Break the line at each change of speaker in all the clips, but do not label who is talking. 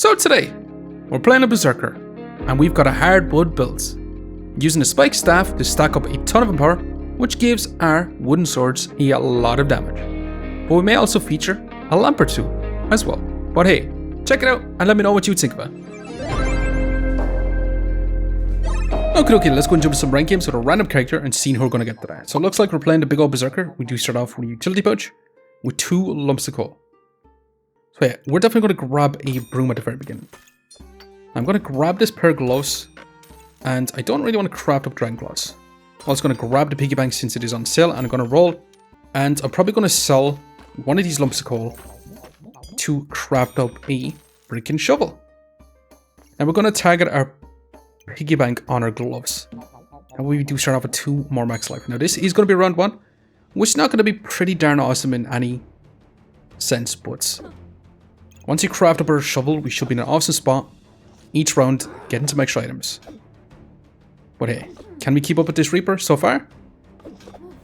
So today, we're playing a Berserker, and we've got a Hardwood build, using a spike staff to stack up a ton of power, which gives our wooden swords a lot of damage. But we may also feature a lamp or two as well. But hey, check it out and let me know what you think of it. Okay, let's go and jump into some rank games with a random character and see who we're going to get today. So it looks like we're playing the big old Berserker. We do start off with a utility pouch with 2 lumps of coal. So yeah, we're definitely going to grab a broom at the very beginning. I'm going to grab this pair of gloves, and I don't really want to craft up dragon claws. I'm also going to grab the piggy bank since it is on sale, and I'm going to roll, and I'm probably going to sell one of these lumps of coal to craft up a freaking shovel. And we're going to target our piggy bank on our gloves. And we do start off with 2 more max life. Now this is going to be round 1, which is not going to be pretty darn awesome in any sense, but once you craft up our shovel, we should be in an awesome spot each round, getting some extra items. But hey, can we keep up with this Reaper so far?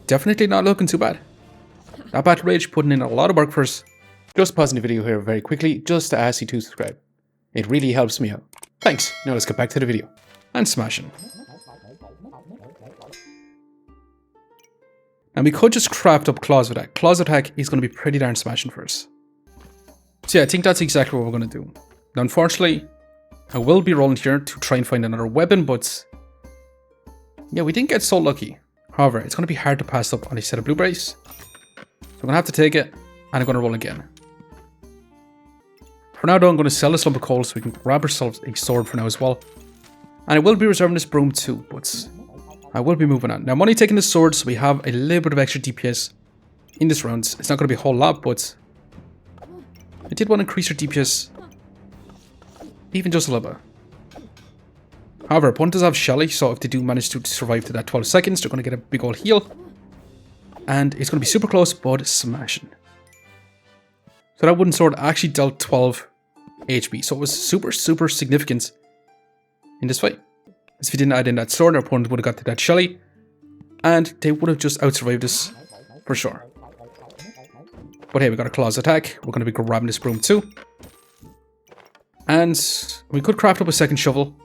Definitely not looking too bad. That Battle Rage putting in a lot of work for us. Just pausing the video here very quickly, just to ask you to subscribe. It really helps me out. Thanks. Now let's get back to the video. And smashing. And we could just craft up Claws Attack. Claws Attack is going to be pretty darn smashing for us. So yeah, I think that's exactly what we're going to do. Now unfortunately, I will be rolling here to try and find another weapon, but yeah, we didn't get so lucky. However, it's going to be hard to pass up on a set of blueberries. So I'm going to have to take it, and I'm going to roll again. For now though, I'm going to sell this lump of coal so we can grab ourselves a sword for now as well. And I will be reserving this broom too, but I will be moving on. Now I'm only taking the sword so we have a little bit of extra DPS in this round. It's not going to be a whole lot, but I did want to increase our DPS even just a little bit. However, opponent does have Shelly, so if they do manage to survive to that 12 seconds, they're going to get a big old heal. And it's going to be super close, but smashing. So that wooden sword actually dealt 12 HP, so it was super significant in this fight. As if he didn't add in that sword, our opponent would have got to that Shelly, and they would have just out-survived us for sure. But hey, we got a Claws Attack. We're going to be grabbing this broom too. And we could craft up a second shovel.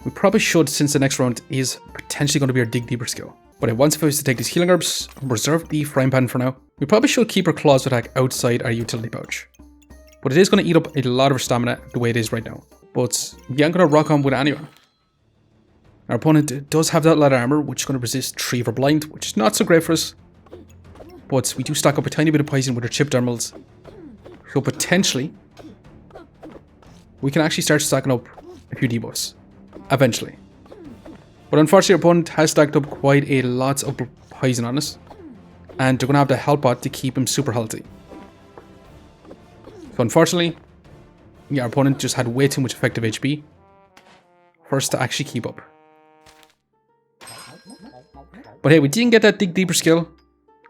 We probably should, since the next round is potentially going to be our dig deeper skill. But once if I was to take these healing herbs and reserve the frying pan for now, we probably should keep our Claws Attack outside our utility pouch. But it is going to eat up a lot of our stamina the way it is right now. But yeah, I'm going to rock on with it anyway. Our opponent does have that leather armor, which is going to resist 3 for blind, which is not so great for us. But we do stack up a tiny bit of poison with our chip thermals. So potentially, we can actually start stacking up a few debuffs. Eventually. But unfortunately, our opponent has stacked up quite a lot of poison on us. And they're going to have the health bot to keep him super healthy. So unfortunately, yeah, our opponent just had way too much effective HP for us to actually keep up. But hey, we didn't get that dig deeper skill.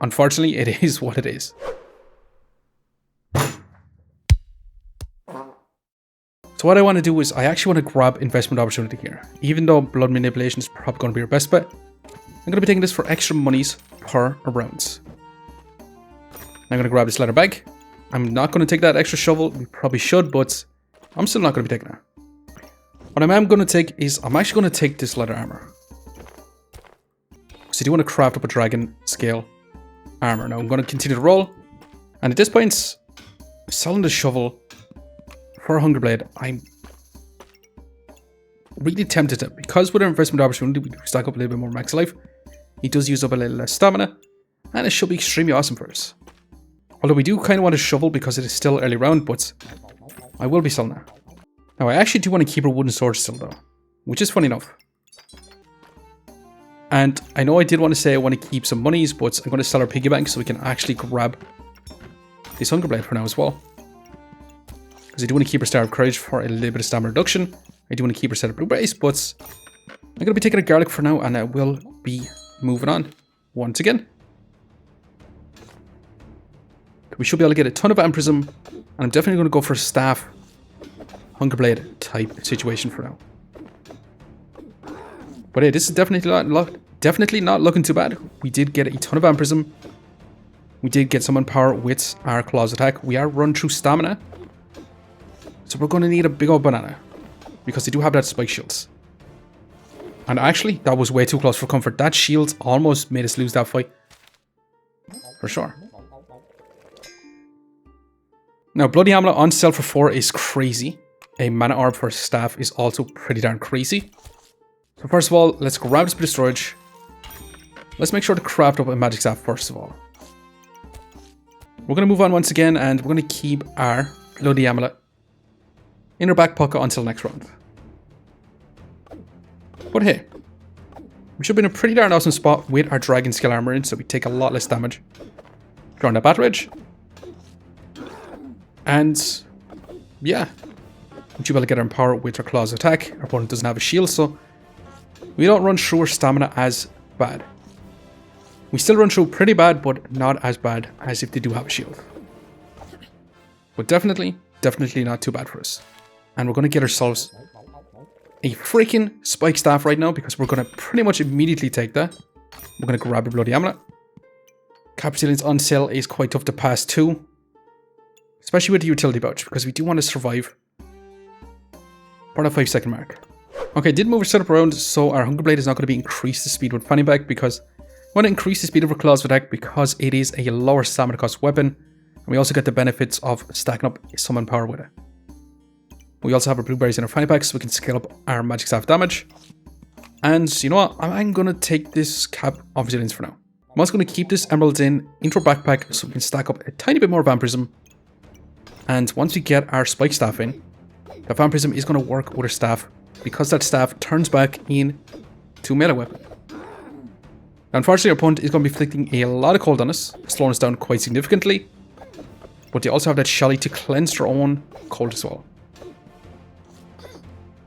Unfortunately, it is what it is. So what I want to do is I actually want to grab investment opportunity here. Even though blood manipulation is probably going to be our best bet, I'm going to be taking this for extra monies per round. I'm going to grab this leather bag. I'm not going to take that extra shovel. We probably should, but I'm still not going to be taking that. What I am going to take is I'm actually going to take this leather armor. So I do want to craft up a dragon scale armor. Now I'm going to continue to roll. And at this point, selling the shovel for a Hunger Blade, I'm really tempted to, because with our investment opportunity, we do stack up a little bit more max life. He does use up a little less stamina, and it should be extremely awesome for us. Although we do kind of want a shovel because it is still early round, but I will be selling that. Now I actually do want to keep our wooden sword still though, which is funny enough. And I know I did want to say I want to keep some monies, but I'm going to sell our piggy bank so we can actually grab this Hunger Blade for now as well. Because I do want to keep our Star of Courage for a little bit of stamina reduction. I do want to keep our set of blueberries, but I'm going to be taking a garlic for now, and I will be moving on once again. We should be able to get a ton of Amprism, and I'm definitely going to go for a staff Hunger Blade type situation for now. But hey, this is definitely not looking too bad. We did get a ton of Amprism. We did get some power with our Claws Attack. We are run through stamina. So we're going to need a big old banana. Because they do have that spike shields. And actually, that was way too close for comfort. That shield almost made us lose that fight. For sure. Now, Bloody Amulet on sale for 4 is crazy. A mana orb for staff is also pretty darn crazy. So first of all, let's grab this bit of storage. Let's make sure to craft up a magic staff first of all. We're going to move on once again, and we're going to keep our Bloody Amulet in our back pocket until next round. But hey, we should be in a pretty darn awesome spot with our dragon scale armor in, so we take a lot less damage during that battle rage. And yeah, we should be able to get our empower with our claws attack. Our opponent doesn't have a shield, so we don't run through our stamina as bad. We still run through pretty bad, but not as bad as if they do have a shield. But definitely not too bad for us. And we're going to get ourselves a freaking spike staff right now, because we're going to pretty much immediately take that. We're going to grab a Bloody Amulet. Capitalians on sale is quite tough to pass too. Especially with the utility pouch, because we do want to survive for the 5-second mark. Okay, did move our setup around, so our Hunger Blade is not going to be increased the speed with fanning back, because we want to increase the speed of our claws attack because it is a lower stamina cost weapon. And we also get the benefits of stacking up summon power with it. We also have our blueberries in our fanny pack, so we can scale up our magic staff damage. And you know what? I'm going to take this cap of resilience for now. I'm also going to keep this emeralds into our backpack so we can stack up a tiny bit more vampirism. And once we get our spike staff in, the vampirism is going to work with our staff, because that staff turns back into melee weapon. Now, unfortunately, our opponent is going to be inflicting a lot of cold on us, slowing us down quite significantly. But they also have that Shelly to cleanse their own cold as well.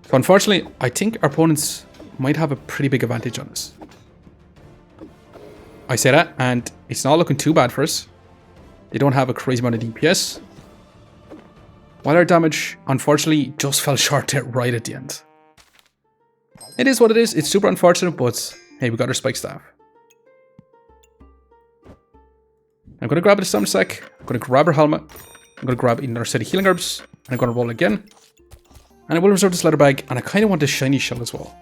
So unfortunately, I think our opponents might have a pretty big advantage on us. I say that, and it's not looking too bad for us. They don't have a crazy amount of DPS. While our damage, unfortunately, just fell short there right at the end. It is what it is. It's super unfortunate, but hey, we got our spike staff. I'm going to grab the stamina sack. I'm going to grab our helmet. I'm going to grab another set of healing herbs. And I'm going to roll again. And I will reserve this leather bag, and I kind of want this shiny shell as well.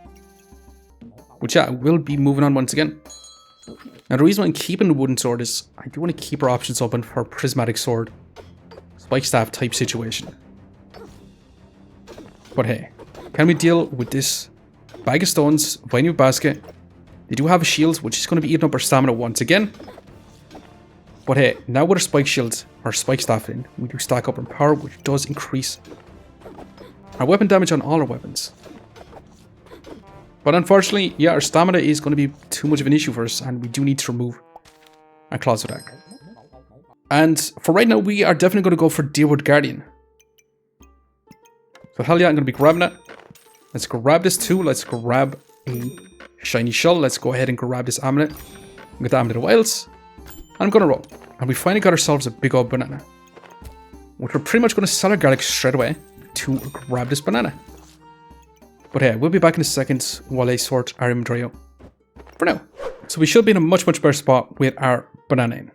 Which, yeah, I will be moving on once again. Now, the reason why I'm keeping the wooden sword is I do want to keep our options open for a prismatic sword, spike staff type situation. But hey, can we deal with this bag of stones, vine basket? They do have a shield, which is going to be eating up our stamina once again. But hey, now with our spike shield, our spike staff in, we do stack up our power, which does increase our weapon damage on all our weapons. But unfortunately, yeah, our stamina is going to be too much of an issue for us, and we do need to remove our claws attack. And for right now, we are definitely going to go for Deerwood Guardian. So hell yeah, I'm going to be grabbing that. Let's grab this too. Let's grab a shiny shell. Let's go ahead and grab this amulet. Get the amulet of wilds. And I'm going to roll. And we finally got ourselves a big old banana, which we're pretty much going to sell our garlic straight away to grab this banana. But yeah, we'll be back in a second while I sort our inventory out for now. So we should be in a much better spot with our banana in.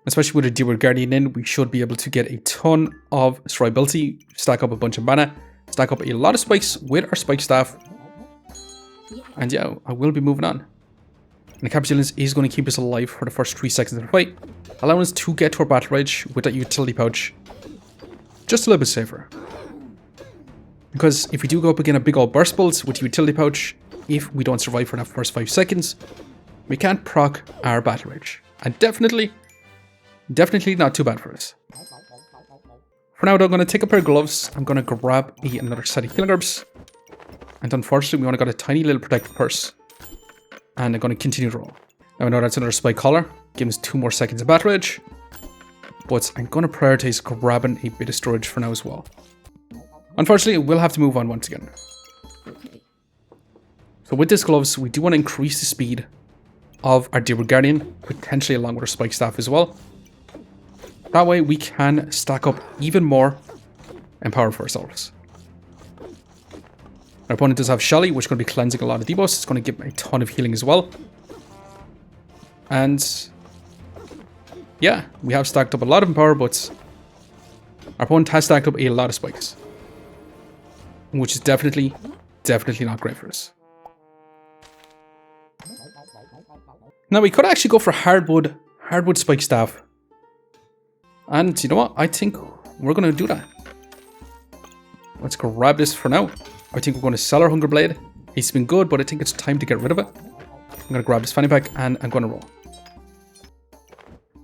Especially with a Deerwood Guardian in, we should be able to get a ton of survivability, stack up a bunch of mana, stack up a lot of spikes with our spike staff. And yeah, I will be moving on. And the Capitulance is going to keep us alive for the first 3 seconds of the fight, allowing us to get to our battle rage with that utility pouch just a little bit safer. Because if we do go up again a big old burst bolts with the utility pouch, if we don't survive for that first 5 seconds, we can't proc our battle rage. And definitely not too bad for us. For now though, I'm going to take a pair of gloves, I'm going to grab another set of healing herbs, and unfortunately we only got a tiny little protective purse. And I'm going to continue to roll. Now I know that's another spike collar, gives us 2 more seconds of battle rage, but I'm going to prioritize grabbing a bit of storage for now as well. Unfortunately, we'll have to move on once again. So with this gloves, we do want to increase the speed of our Deerwood Guardian, potentially along with our spike staff as well. That way we can stack up even more empower for ourselves. Our opponent does have Shelly, which is going to be cleansing a lot of debuffs. It's going to give a ton of healing as well. And yeah, we have stacked up a lot of empower, but our opponent has stacked up a lot of spikes. which is definitely not great for us. Now we could actually go for hardwood spike staff. And you know what? I think we're going to do that. Let's grab this for now. I think we're going to sell our Hunger Blade. It's been good, but I think it's time to get rid of it. I'm going to grab this fanny pack and I'm going to roll.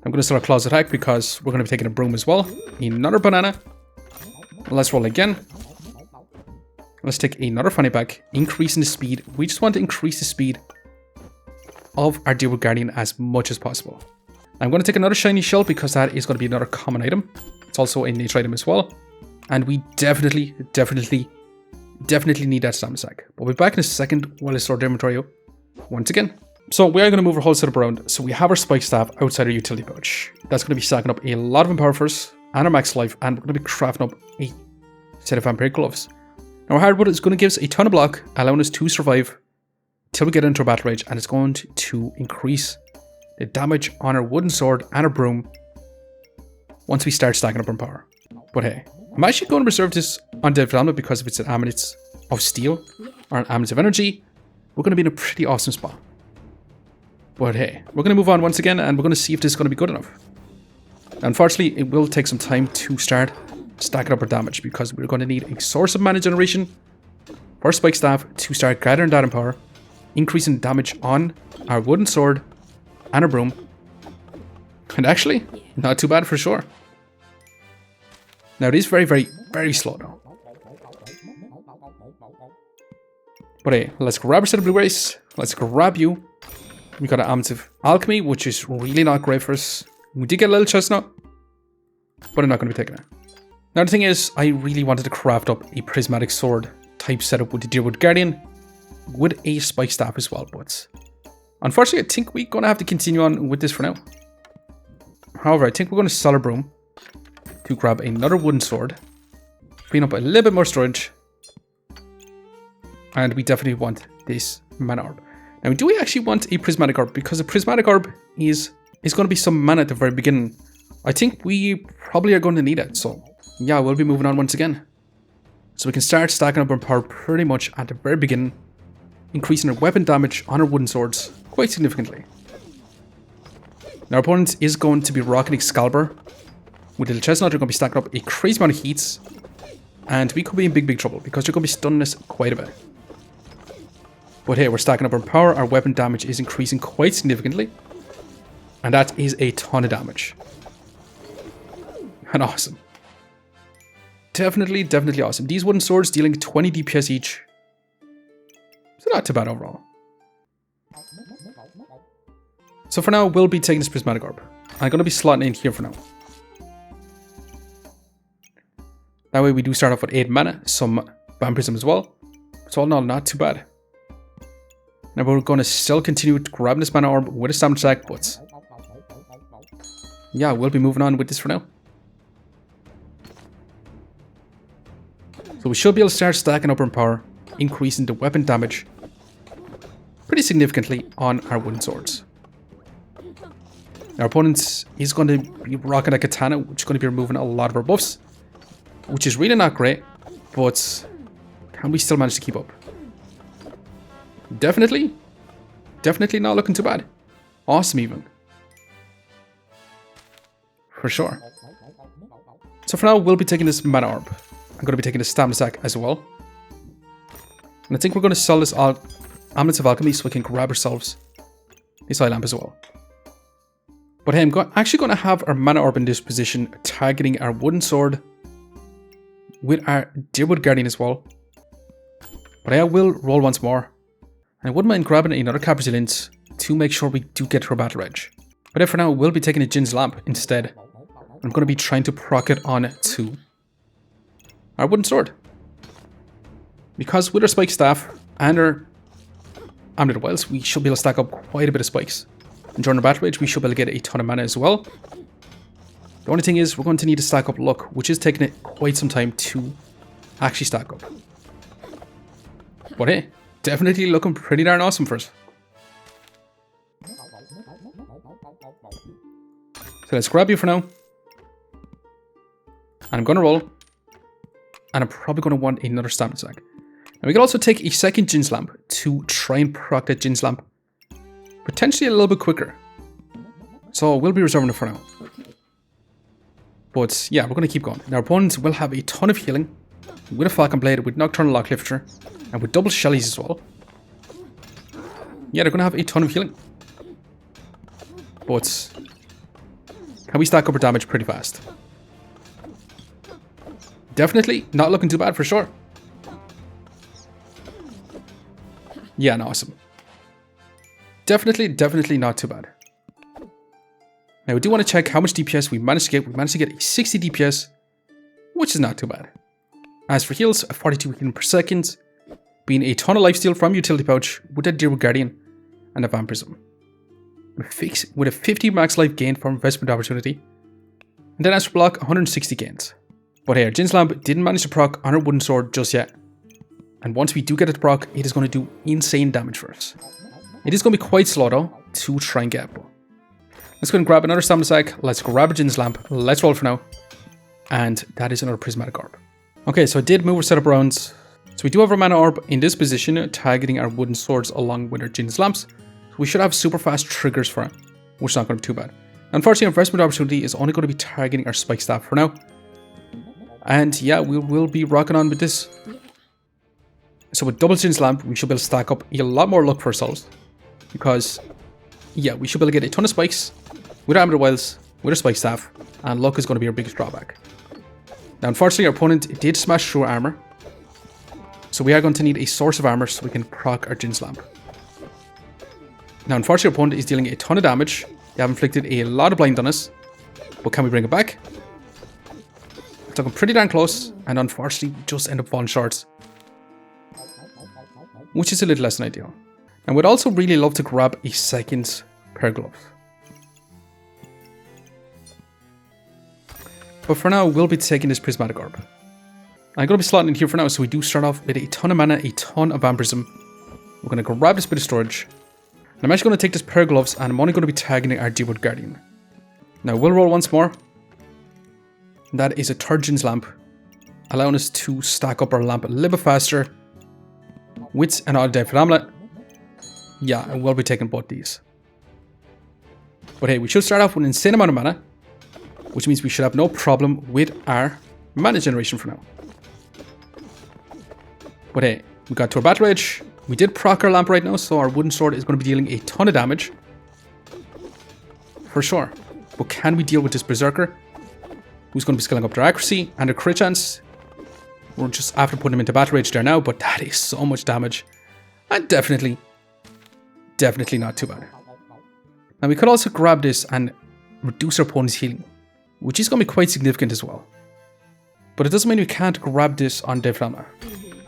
I'm going to sell our Claws Attack because we're going to be taking a broom as well. Another banana. Let's roll again. Let's take another fanny pack. Increasing the speed. We just want to increase the speed of our Deerwood Guardian as much as possible. I'm going to take another shiny shell because that is going to be another common item. It's also a nature item as well. And we definitely need that stamina sack. But we'll be back in a second while I sort the inventory out once again. So we are going to move our whole setup around. So we have our spike staff outside our utility pouch. That's going to be stacking up a lot of empower for us and our max life. And we're going to be crafting up a set of vampiric gloves. Now our hardwood is going to give us a ton of block, allowing us to survive till we get into our battle rage. And it's going to increase the damage on our wooden sword and our broom once we start stacking up our power. But hey, I'm actually going to reserve this undead helmet because if it's an amulet of steel or an amulet of energy, we're going to be in a pretty awesome spot. But hey, we're going to move on once again and we're going to see if this is going to be good enough. Unfortunately, it will take some time to start stacking up our damage because we're going to need a source of mana generation for spike staff to start gathering that empower, increasing damage on our wooden sword and our broom. And actually, not too bad for sure. Now it is very slow now. But hey, let's grab a set of blueberries. Let's grab you. We got an amulet of alchemy, which is really not great for us. We did get a little chestnut, but I'm not going to be taking it. Now the thing is, I really wanted to craft up a prismatic sword type setup with the Deerwood Guardian with a spike staff as well, but unfortunately I think we're going to have to continue on with this for now. However, I think we're going to sell our broom to grab another wooden sword, clean up a little bit more storage, and we definitely want this mana orb. Now, do we actually want a prismatic orb? Because a prismatic orb is going to be some mana at the very beginning. I think we probably are going to need it. So, yeah, we'll be moving on once again. So we can start stacking up our power pretty much at the very beginning, increasing our weapon damage on our wooden swords quite significantly. Now, our opponent is going to be rocking Excalibur. With Little Chestnut, they're going to be stacking up a crazy amount of heats. And we could be in big trouble because they're going to be stunning us quite a bit. But hey, we're stacking up our power, our weapon damage is increasing quite significantly. And that is a ton of damage. And awesome. Definitely awesome. These wooden swords dealing 20 DPS each. So not too bad overall. So for now, we'll be taking this prismatic orb. I'm going to be slotting in here for now. That way we do start off with 8 mana, some vampirism as well. So all in all, not too bad. Now we're going to still continue grabbing this mana orb with a stamina stack, but yeah, we'll be moving on with this for now. So we should be able to start stacking up our power, increasing the weapon damage pretty significantly on our wooden swords. Our opponent is going to be rocking a katana, which is going to be removing a lot of our buffs, which is really not great, but can we still manage to keep up? Definitely not looking too bad. Awesome even. For sure. So for now, we'll be taking this mana orb. I'm going to be taking the stamina sack as well. And I think we're going to sell this Amulets of Alchemy so we can grab ourselves this eye lamp as well. But hey, I'm actually going to have our mana orb in this position, targeting our wooden sword with our Deerwood Guardian as well. But I will roll once more. And I wouldn't mind grabbing another Cap Resilience to make sure we do get to our battle edge. But for now, we'll be taking a Jin's Lamp instead. I'm going to be trying to proc it on to our wooden sword. Because with our spike staff and our Amulet of Wilds, we should be able to stack up quite a bit of spikes. And during our battle rage, we should be able to get a ton of mana as well. The only thing is, we're going to need to stack up luck, which is taking it quite some time to actually stack up. But hey, definitely looking pretty darn awesome for us. So let's grab you for now. And I'm going to roll. and I'm probably going to want another stamina sack. And we can also take a second Jin's lamp to try and proc that Jin's lamp potentially a little bit quicker. So we'll be reserving it for now. But yeah, we're going to keep going. Now our opponents will have a ton of healing with a Falcon Blade, with Nocturnal Lock Lifter, and with double Shellies as well. Yeah, they're going to have a ton of healing. But can we stack up our damage pretty fast? Definitely not looking too bad for sure. Yeah, no, awesome. Definitely not too bad. Now we do want to check how much DPS we managed to get. We managed to get a 60 DPS, which is not too bad. As for heals, a 42 healing per second, being a ton of lifesteal from Utility Pouch with a Deerwood Guardian and a Vampirism. With a 50 max life gain from Investment Opportunity. And then as for block, 160 gains. But hey, our Jin's Lamp didn't manage to proc on our wooden sword just yet. And once we do get it to proc, it is going to do insane damage for us. It is going to be quite slow though to try and get. Let's go and grab another stamina sack. Let's grab a Jin's Lamp. Let's roll for now. And that is another Prismatic Orb. Okay, so I did move our setup around. So we do have our Mana Orb in this position, targeting our wooden swords along with our Jin's Lamps. So we should have super fast triggers for it, which is not going to be too bad. Unfortunately, Investment Opportunity is only going to be targeting our Spike Staff for now. And yeah, we will be rocking on with this. So with double Jin's Lamp, we should be able to stack up a lot more luck for ourselves. Because, yeah, we should be able to get a ton of spikes with our Amateur Wilds, with our Spike Staff, and luck is going to be our biggest drawback. Now, unfortunately, our opponent did smash through our armor. So we are going to need a source of armor so we can proc our Jin's Lamp. Now, unfortunately, our opponent is dealing a ton of damage. They have inflicted a lot of blind on us. But can we bring it back? It's looking pretty darn close, and unfortunately, just end up falling short. Which is a little less than ideal. And we'd also really love to grab a second pair of gloves. But for now, we'll be taking this Prismatic Orb. I'm going to be slotting in here for now, so we do start off with a ton of mana, a ton of Vampirism. We're going to grab this bit of storage. And I'm actually going to take this pair of gloves, and I'm only going to be targeting our Deerwood Guardian. Now we'll roll once more. And that is a third Jin's Lamp, allowing us to stack up our lamp a little bit faster with an Auto-Death Amulet. Yeah, and we'll be taking both these. But hey, we should start off with an insane amount of mana, which means we should have no problem with our mana generation for now. But hey, we got to our Battle Rage. We did proc our lamp right now, so our wooden sword is going to be dealing a ton of damage. For sure. But can we deal with this Berserker, who's going to be scaling up their accuracy and their crit chance? We're just after putting him into Battle Rage there now, but that is so much damage. And definitely not too bad. Now we could also grab this and reduce our opponent's healing, which is going to be quite significant as well. But it doesn't mean we can't grab this on Devlama.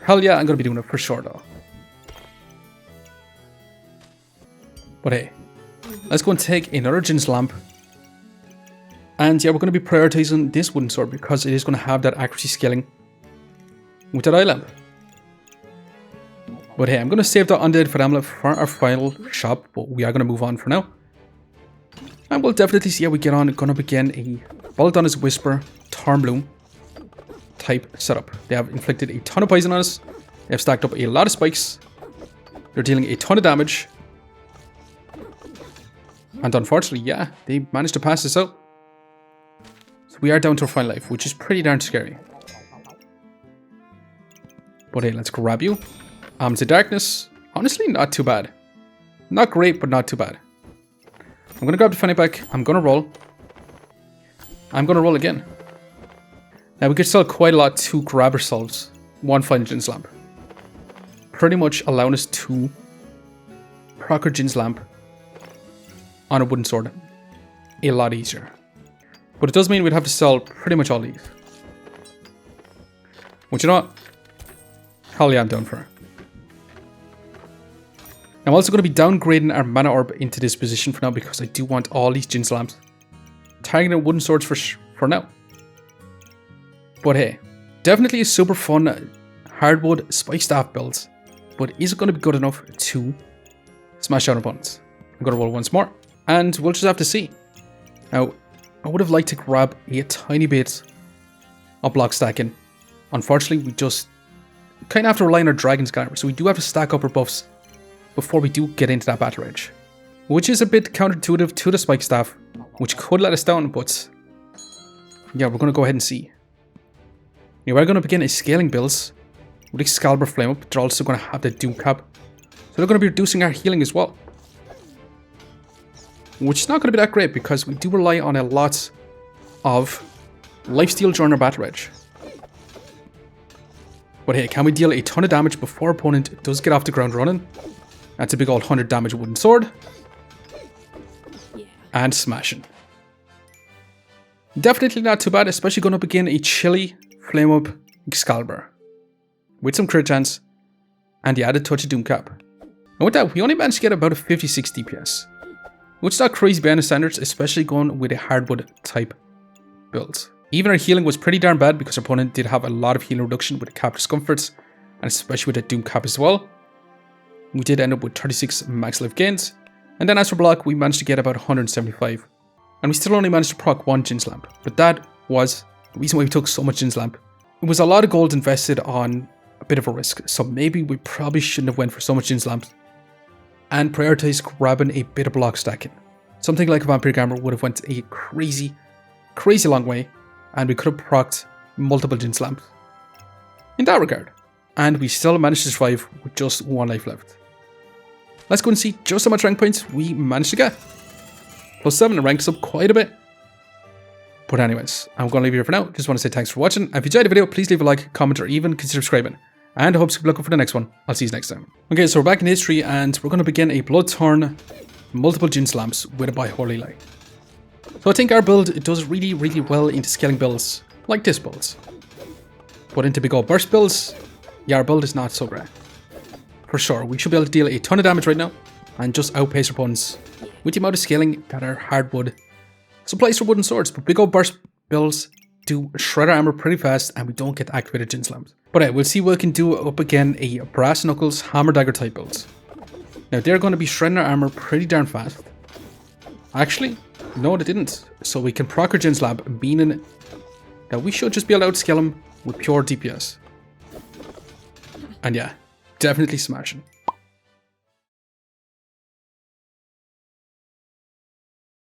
Hell yeah, I'm going to be doing it for sure though. But hey, let's go and take another Jin's Lamp. And yeah, we're going to be prioritizing this wooden sword because it is going to have that accuracy scaling with that eye lamp. But hey, I'm going to save that Undead Amulet for our final shop, but we are going to move on for now. And we'll definitely see how we get on. Going to begin a Boltdonis Whisper, Thornbloom type setup. They have inflicted a ton of poison on us. They have stacked up a lot of spikes. They're dealing a ton of damage. And unfortunately, yeah, they managed to pass this out. So we are down to our final life, which is pretty darn scary. But hey, let's grab you. To Darkness. Honestly, not too bad. Not great, but not too bad. I'm going to grab the Fennec back. I'm going to roll. I'm going to roll again. Now, we could sell quite a lot to grab ourselves one final Jin's Lamp. Pretty much allowing us to proc our Jin's Lamp on a wooden sword a lot easier. But it does mean we'd have to sell pretty much all these. Which, you know what? Hell yeah, I'm down for it. I'm also going to be downgrading our Mana Orb into this position for now because I do want all these Jin's Lamps targeting wooden swords for now. But hey, definitely a super fun Hardwood Spike Staff build. But is it going to be good enough to smash out opponents? I'm going to roll once more and we'll just have to see. Now, I would have liked to grab a tiny bit of block stacking unfortunately, we just kind of have to rely on our Dragon's Glamour. So we do have to stack up our buffs before we do get into that battle range. Which is a bit counterintuitive to the Spike Staff, which could let us down, but yeah, we're going to go ahead and see. Now we're going to begin a scaling builds with Excalibur Flame Up. They're also going to have the Doom Cap. So they're going to be reducing our healing as well. Which is not going to be that great because we do rely on a lot of lifesteal during our battle range. But hey, can we deal a ton of damage before our opponent does get off the ground running? That's a big old 100 damage wooden sword. And smashing. Definitely not too bad, especially going to begin a chilly Flame Up Excalibur. With some crit chance and the added touch of Doom Cap. And with that, we only managed to get about a 56 DPS. Which is not crazy beyond the standards, especially going with a Hardwood type build. Even our healing was pretty darn bad because our opponent did have a lot of healing reduction with the Cap Discomforts, and especially with the Doom Cap as well. We did end up with 36 max life gains, and then as for block, we managed to get about 175. And we still only managed to proc 1 Jin's Lamp, but that was the reason why we took so much Jin's Lamp. It was a lot of gold invested on a bit of a risk, so maybe we probably shouldn't have went for so much Jin's Lamps and prioritized grabbing a bit of block stacking. Something like a Vampire Armor would have went a crazy long way, and we could have procced multiple Jin's Lamps in that regard. And we still managed to survive with just 1 life left. Let's go and see just how much rank points we managed to get. +7 and ranks up quite a bit. But anyways, I'm going to leave you here for now. Just want to say thanks for watching. And if you enjoyed the video, please leave a like, comment, or even consider subscribing. And I hope to be looking for the next one. I'll see you next time. Okay, so we're back in history and we're going to begin a Bloodthorn multiple Jin's Lamps with a By Holy Light. So I think our build, it does really well into scaling builds like this build. But into big old burst builds, yeah, our build is not so great. For sure, we should be able to deal a ton of damage right now and just outpace our opponents with the amount of scaling that our Hardwood supplies for wooden swords. But big old burst builds do shred our armor pretty fast and we don't get activated Jin's Lamps. But we'll see what we can do up again a Brass Knuckles Hammer Dagger type builds. Now they're going to be shredding our armor pretty darn fast. Actually, no they didn't. So we can proc our Jin's Lamp, meaning that we should just be able to outscale them with pure DPS. And yeah, definitely smashing.